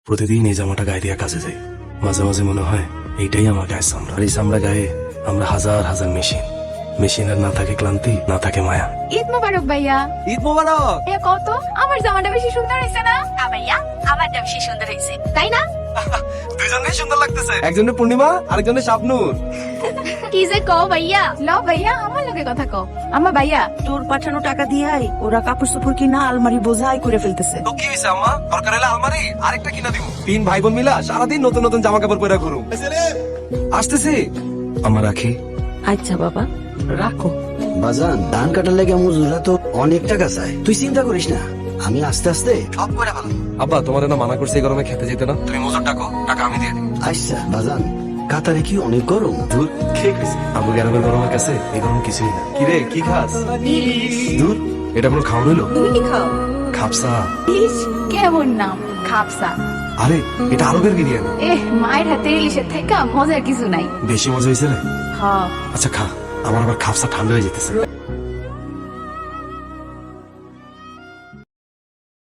প্রতিদিন এই জামাটা গায়ে দিয়ে কাজে যাই। মাঝে মাঝে মনে হয় এইটাই আমার গায়ের চামড়া। আর এই চামড়া গায়ে আমরা হাজার হাজার মেশিনের না থাকে ক্লান্তি, না থাকে মায়া। ঈদ মোবারক ভাইয়া। ঈদ মোবারক। এ কত আমার জামাটা বেশি সুন্দর হয়েছে না? ভাইয়া আমারটা বেশি সুন্দর হয়েছে, তাই না? দুইজনেই সুন্দর লাগতেছে। একজনের পূর্ণিমা, আরেকজনের শাবনূর। কি যে কও ভাইয়া? লও ভাইয়া আমার লগে কথা কও। আমার ভাইয়া তোর পাঠানো টাকা দিয়াই ওরা কাপড় চোপড় কিনা আলমারি বোঝাই করে ফেলতেছে। তো কি হয়েছে আম্মা? দরকার হলে আলমারি আরেকটা কিনা দিব। তিন ভাই বোন মিলা সারাদিন নতুন নতুন জামা কাপড় পরে ঘুরু। আসতেছি। আমার রাখি। আচ্ছা বাবা রাখো। বাজান, ধান কাটার লেগে মজুরা তো অনেক টাকা চায়। তুই চিন্তা করিস না, আমি আস্তে আস্তে সব করে ভালো। আব্বা তোমার না মানা করছে এই গরমে খেতে যেতে না, তুমি মজুর টাকা আমি দিয়ে দিই। আচ্ছা বাজান, কাতারে কি অনেক গরম? দূর খেয়ে গেছি। আবু গ্যারামের গরমের কাছে এই গরম কিছুই না। কি রে কি খাস? দূর, এটা কোনো খাওয়া হইলো? তুমি কি খাও? খাপসা। ইলিশ কেমন নাম, খাপসা। আরে এটা আরবের বিরিয়ানি। মায়ের হাতে ইলিশের থেকে মজার কিছু নাই। বেশি মজা হয়েছে রে। হ্যাঁ আচ্ছা খা, আমার আবার খাপসা ঠান্ডা হয়ে যেতেছে।